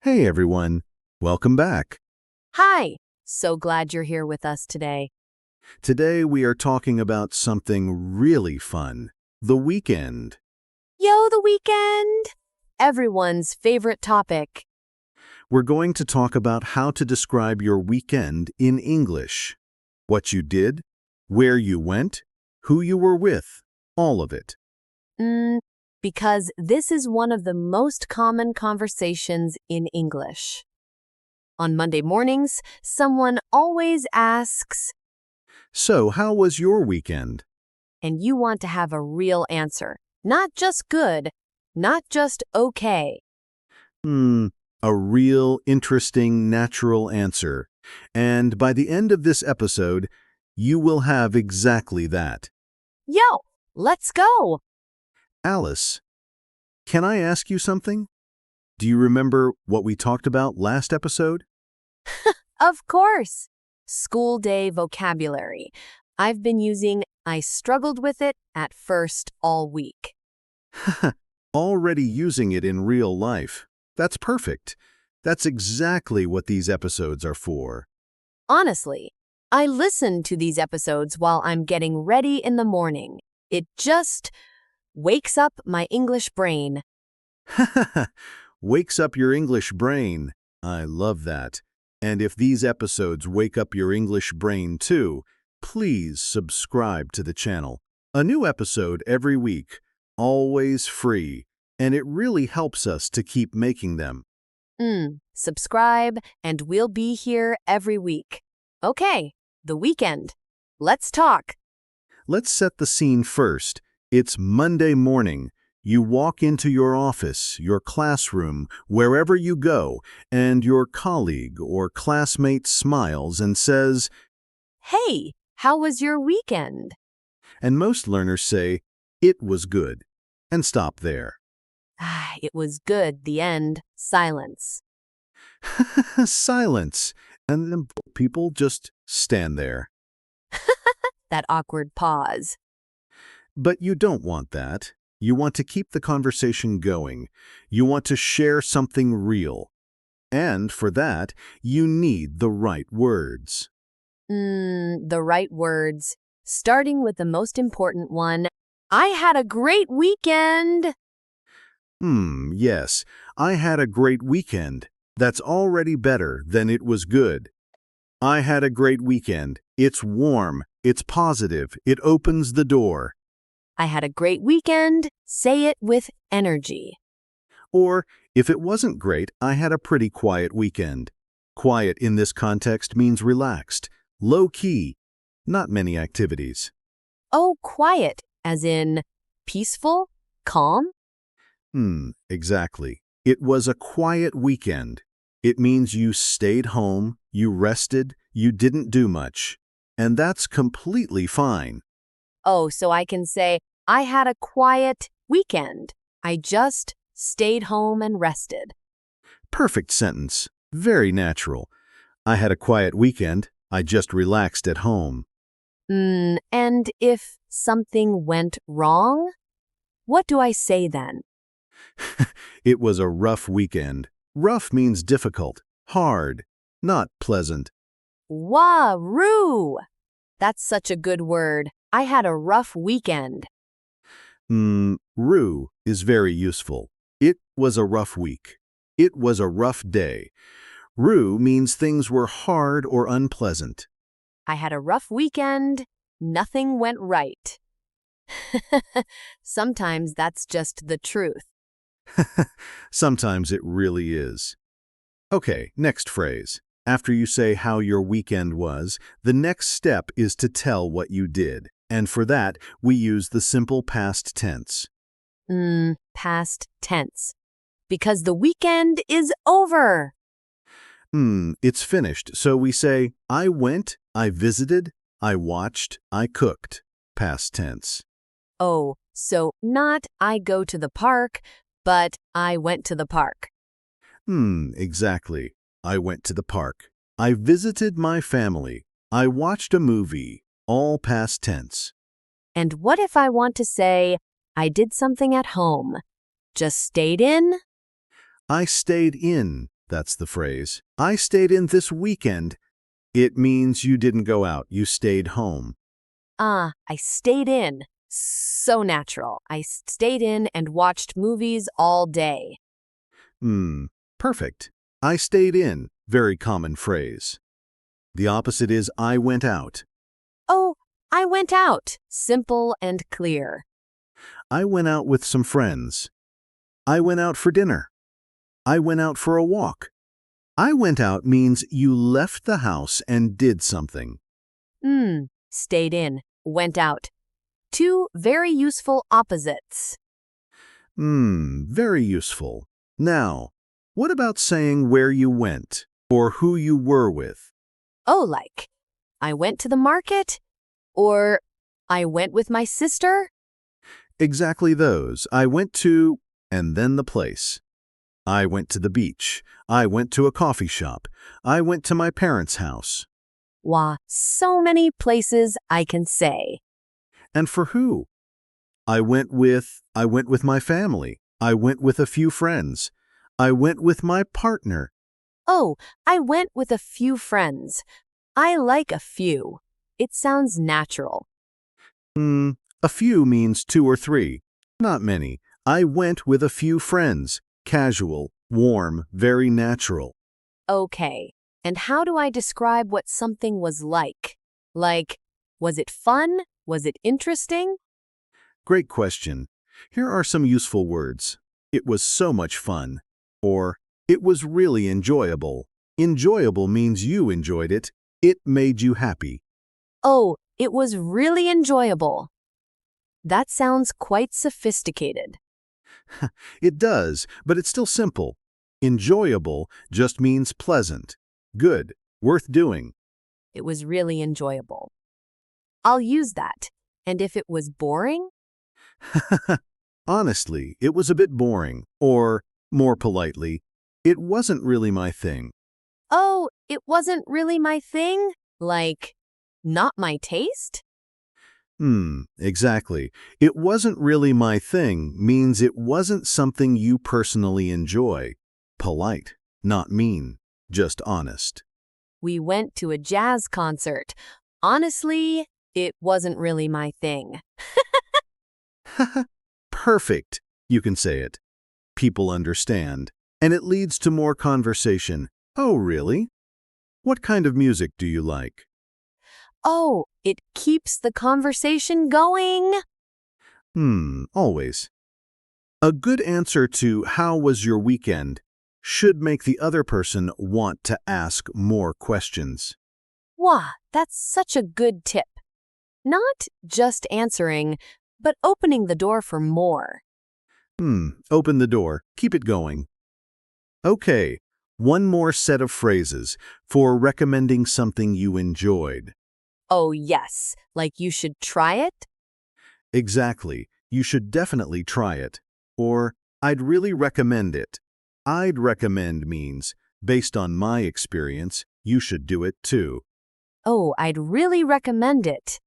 Hey everyone, welcome back. Hi, so glad you're here with us today. Today we are talking about something really fun, the weekend. Yo, the weekend! Everyone's favorite topic. We're going to talk about how to describe your weekend in English. What you did, where you went, who you were with, all of it. Mm, because this is one of the most common conversations in English. On Monday mornings, someone always asks, So, how was your weekend? and you want to have a real answer. Not just good, not just okay. Hmm, a real, interesting, natural answer. And by the end of this episode, you will have exactly that. Yo, let's go! Alice, can I ask you something? Do you remember what we talked about last episode? Of course! School day vocabulary. I've been using I struggled with it at first all week. Already using it in real life. That's perfect. That's exactly what these episodes are for. Honestly, I listen to these episodes while I'm getting ready in the morning. It just wakes up my English brain. Wakes up your English brain. I love that. And if these episodes wake up your English brain too, please subscribe to the channel. A new episode every week, always free, and it really helps us to keep making them. Subscribe, and we'll be here every week. Okay, the weekend. Let's talk. Let's set the scene first. It's Monday morning. You walk into your office, your classroom, wherever you go, and your colleague or classmate smiles and says, Hey, how was your weekend? and most learners say, it was good, and stop there. It was good, the end. Silence. Silence, and then people just stand there. That awkward pause. But you don't want that. You want to keep the conversation going. You want to share something real. And for that, you need the right words. The right words. Starting with the most important one. I had a great weekend. Yes, I had a great weekend. That's already better than it was good. I had a great weekend. It's warm. It's positive. It opens the door. I had a great weekend. Say it with energy. Or, if it wasn't great, I had a pretty quiet weekend. Quiet in this context means relaxed, low-key, not many activities. Oh, quiet, as in peaceful, calm? Exactly. It was a quiet weekend. It means you stayed home, you rested, you didn't do much. And that's completely fine. Oh, so I can say, I had a quiet weekend. I just stayed home and rested. Perfect sentence. Very natural. I had a quiet weekend. I just relaxed at home. And if something went wrong, what do I say then? It was a rough weekend. Rough means difficult, hard, not pleasant. Wah-roo! That's such a good word. I had a rough weekend. Rue is very useful. It was a rough week. It was a rough day. Rue means things were hard or unpleasant. I had a rough weekend. Nothing went right. Sometimes that's just the truth. Sometimes it really is. Okay, next phrase. After you say how your weekend was, the next step is to tell what you did. And for that, we use the simple past tense. Past tense. Because the weekend is over. It's finished, so we say, I went, I visited, I watched, I cooked. Past tense. Oh, so not I go to the park, but I went to the park. Exactly. I went to the park. I visited my family. I watched a movie. All past tense. And what if I want to say, I did something at home? Just stayed in? I stayed in. that's the phrase. I stayed in this weekend. It means you didn't go out, you stayed home. I stayed in. So natural. I stayed in and watched movies all day. Perfect. I stayed in, very common phrase. The opposite is I went out. Oh, I went out. Simple and clear. I went out with some friends. I went out for dinner. I went out for a walk. I went out means you left the house and did something. Stayed in, went out. Two very useful opposites. Very useful. Now, what about saying where you went or who you were with? Oh, like, I went to the market? Or, I went with my sister? Exactly those. I went to, and then the place. I went to the beach. I went to a coffee shop. I went to my parents' house. Wow, so many places I can say. And for who? I went with my family. I went with a few friends. I went with my partner. Oh, I went with a few friends. I like a few. It sounds natural. A few means 2 or 3. Not many. I went with a few friends. Casual, warm, very natural. Okay, and how do I describe what something was like? Like, was it fun? Was it interesting? Great question. Here are some useful words. It was so much fun. Or, it was really enjoyable. Enjoyable means you enjoyed it. It made you happy. Oh, it was really enjoyable. That sounds quite sophisticated. It does, but it's still simple. Enjoyable just means pleasant, good, worth doing. It was really enjoyable. I'll use that. And if it was boring? Honestly, it was a bit boring. Or, more politely, it wasn't really my thing. Oh, it wasn't really my thing? Like, not my taste? Exactly. It wasn't really my thing means it wasn't something you personally enjoy. Polite, not mean, just honest. We went to a jazz concert. Honestly, it wasn't really my thing. Perfect. You can say it. People understand. And it leads to more conversation. Oh, really? What kind of music do you like? Oh, it keeps the conversation going. Always. A good answer to how was your weekend should make the other person want to ask more questions. Wow, that's such a good tip. Not just answering, but opening the door for more. Open the door. Keep it going. Okay, one more set of phrases for recommending something you enjoyed. Oh, yes, like you should try it? Exactly. You should definitely try it. Or, I'd really recommend it. I'd recommend means, based on my experience, you should do it too. Oh, I'd really recommend it.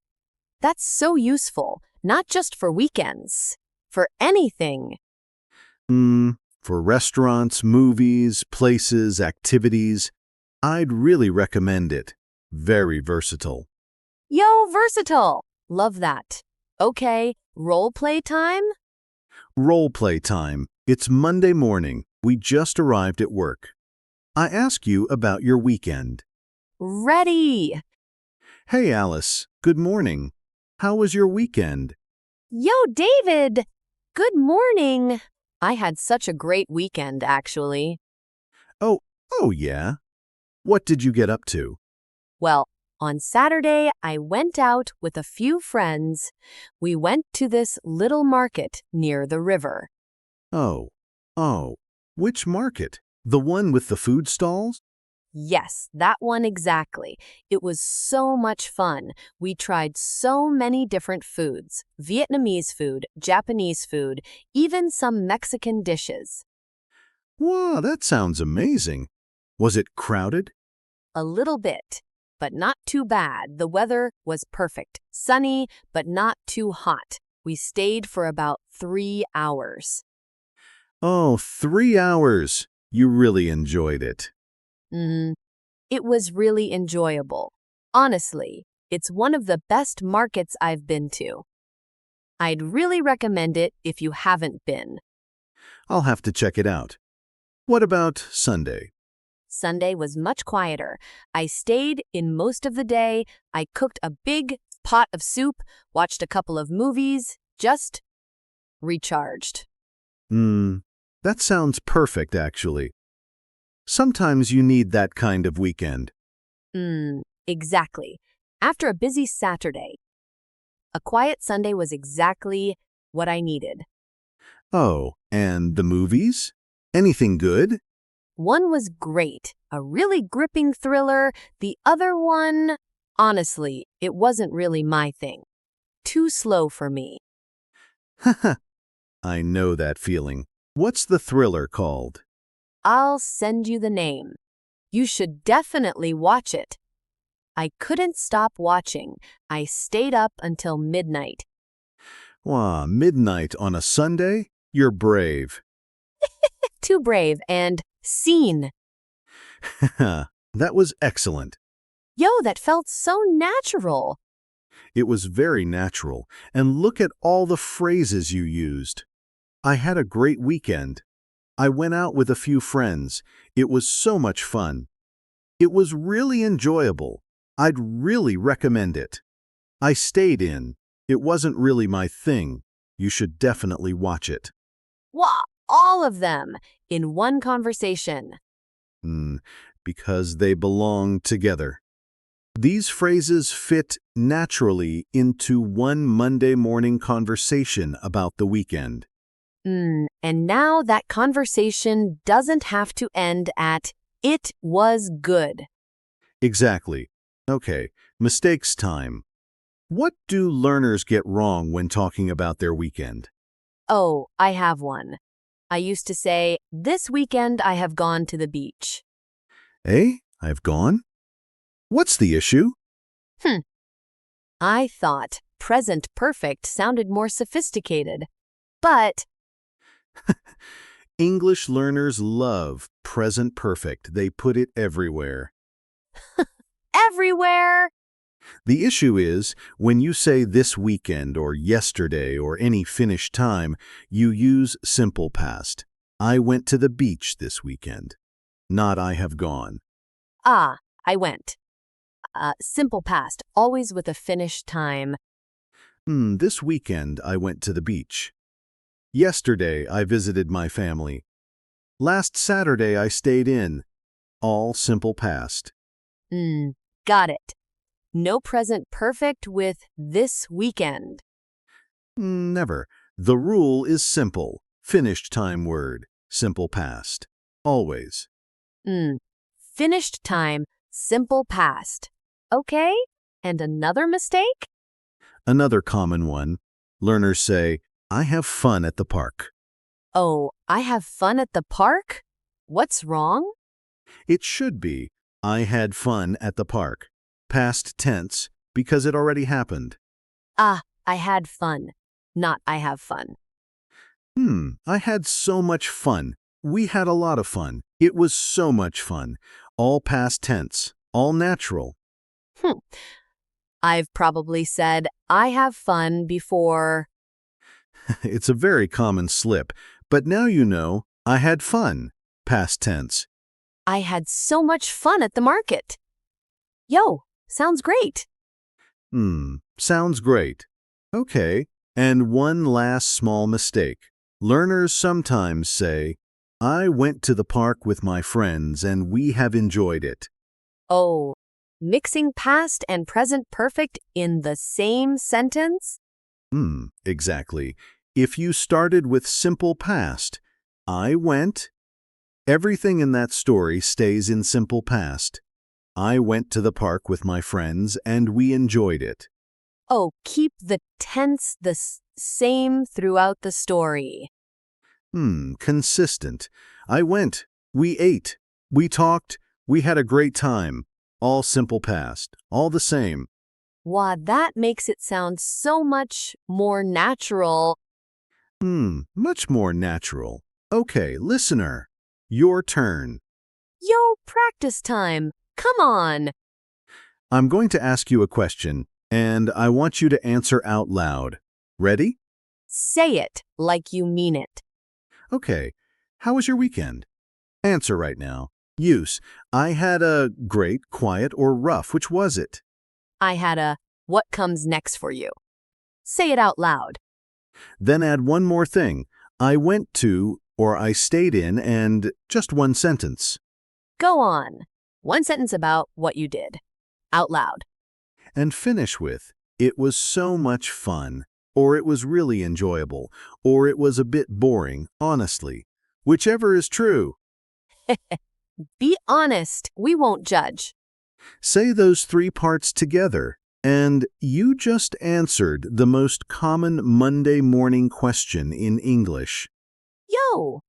That's so useful, not just for weekends, for anything. For restaurants, movies, places, activities, I'd really recommend it. Very versatile. Yo, versatile! Love that. Okay, role play time? Role play time. It's Monday morning. We just arrived at work. I ask you about your weekend. Ready! Hey, Alice. Good morning. How was your weekend? Yo, David! Good morning! I had such a great weekend, actually. Oh yeah. What did you get up to? Well, on Saturday, I went out with a few friends. We went to this little market near the river. Oh. Which market? The one with the food stalls? Yes, that one exactly. It was so much fun. We tried so many different foods, Vietnamese food, Japanese food, even some Mexican dishes. Wow, that sounds amazing. Was it crowded? A little bit, but not too bad. The weather was perfect, sunny, but not too hot. We stayed for about 3 hours. Oh, 3 hours. You really enjoyed it. Mm, it was really enjoyable. Honestly, it's one of the best markets I've been to. I'd really recommend it if you haven't been. I'll have to check it out. What about Sunday? Sunday was much quieter. I stayed in most of the day. I cooked a big pot of soup, watched a couple of movies, just recharged. That sounds perfect, actually. Sometimes you need that kind of weekend. Exactly. After a busy Saturday, a quiet Sunday was exactly what I needed. Oh, and the movies? Anything good? One was great, a really gripping thriller. The other one, honestly, it wasn't really my thing. Too slow for me. Haha, I know that feeling. What's the thriller called? I'll send you the name. You should definitely watch it. I couldn't stop watching. I stayed up until midnight. Wow, midnight on a Sunday? You're brave. Too brave and seen. That was excellent. Yo, that felt so natural. It was very natural, and look at all the phrases you used. I had a great weekend. I went out with a few friends. It was so much fun. It was really enjoyable. I'd really recommend it. I stayed in. It wasn't really my thing. You should definitely watch it. Wow, all of them in one conversation. Because they belong together. These phrases fit naturally into one Monday morning conversation about the weekend. And now that conversation doesn't have to end at, "It was good." Exactly. Okay, mistakes time. What do learners get wrong when talking about their weekend? Oh, I have one. I used to say, "This weekend I have gone to the beach." I've gone? What's the issue? I thought present perfect sounded more sophisticated. But, English learners love present perfect. They put it everywhere. everywhere! The issue is, when you say this weekend or yesterday or any finished time, you use simple past. I went to the beach this weekend. Not I have gone. I went. Simple past, always with a finished time. This weekend I went to the beach. Yesterday I visited my family. Last Saturday I stayed in. All simple past. Got it. No present perfect with this weekend. Never. The rule is simple. Finished time word. Simple past. Always. Finished time, simple past. Okay, and another mistake? Another common one. Learners say, I have fun at the park. Oh, I have fun at the park? What's wrong? It should be, I had fun at the park. Past tense, because it already happened. I had fun, not I have fun. I had so much fun. We had a lot of fun. It was so much fun. All past tense, all natural. I've probably said I have fun before. It's a very common slip, but now you know, I had fun. Past tense. I had so much fun at the market. Yo, sounds great. Sounds great. Okay, and one last small mistake. Learners sometimes say, I went to the park with my friends and we have enjoyed it. Oh, mixing past and present perfect in the same sentence? Exactly. If you started with simple past, I went, everything in that story stays in simple past. I went to the park with my friends and we enjoyed it. Oh, keep the tense the same throughout the story. Consistent. I went, we ate, we talked, we had a great time. All simple past, all the same. Wow, that makes it sound so much more natural. Much more natural. Okay, listener. Your turn. Yo, practice time. Come on. I'm going to ask you a question, and I want you to answer out loud. Ready? Say it like you mean it. Okay. How was your weekend? Answer right now. Use. I had a great, quiet, or rough. Which was it? I had a what comes next for you. Say it out loud. Then add one more thing. I went to, or I stayed in, and just one sentence. Go on. One sentence about what you did. Out loud. And finish with, it was so much fun, or it was really enjoyable, or it was a bit boring, honestly. Whichever is true. Be honest. We won't judge. Say those three parts together, and you just answered the most common Monday morning question in English. Yo,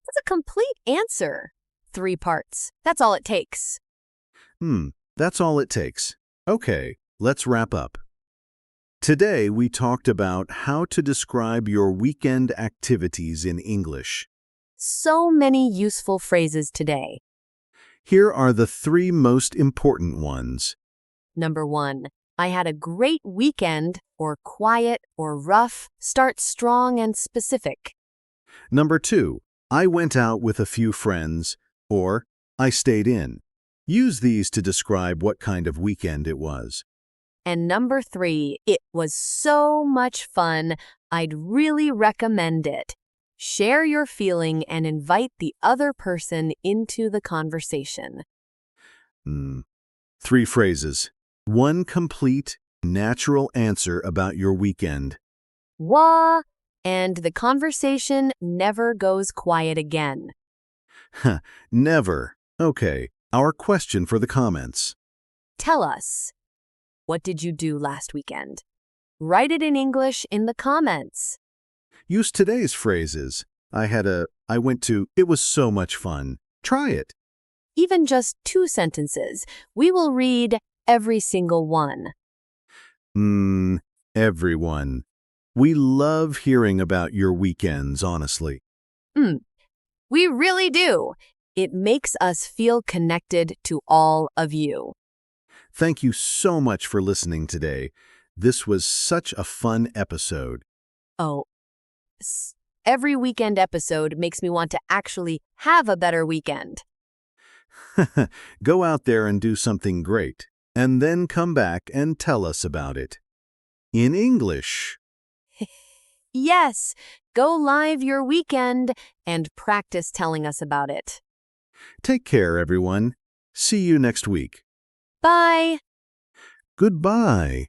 that's a complete answer. 3 parts. That's all it takes. That's all it takes. Okay, let's wrap up. Today we talked about how to describe your weekend activities in English. So many useful phrases today. Here are the 3 most important ones. Number 1, I had a great weekend, or quiet, or rough. Start strong and specific. Number 2, I went out with a few friends, or I stayed in. Use these to describe what kind of weekend it was. And number 3, it was so much fun. I'd really recommend it. Share your feeling and invite the other person into the conversation. 3 phrases. 1 complete, natural answer about your weekend. Wah! And the conversation never goes quiet again. Never. Okay, our question for the comments. Tell us, what did you do last weekend? Write it in English in the comments. Use today's phrases. I went to, it was so much fun. Try it. Even just 2 sentences. We will read every single one. Everyone. We love hearing about your weekends, honestly. We really do. It makes us feel connected to all of you. Thank you so much for listening today. This was such a fun episode. Oh, every weekend episode makes me want to actually have a better weekend. Go out there and do something great, and then come back and tell us about it. In English. Yes, go live your weekend and practice telling us about it. Take care, everyone. See you next week. Bye. Goodbye.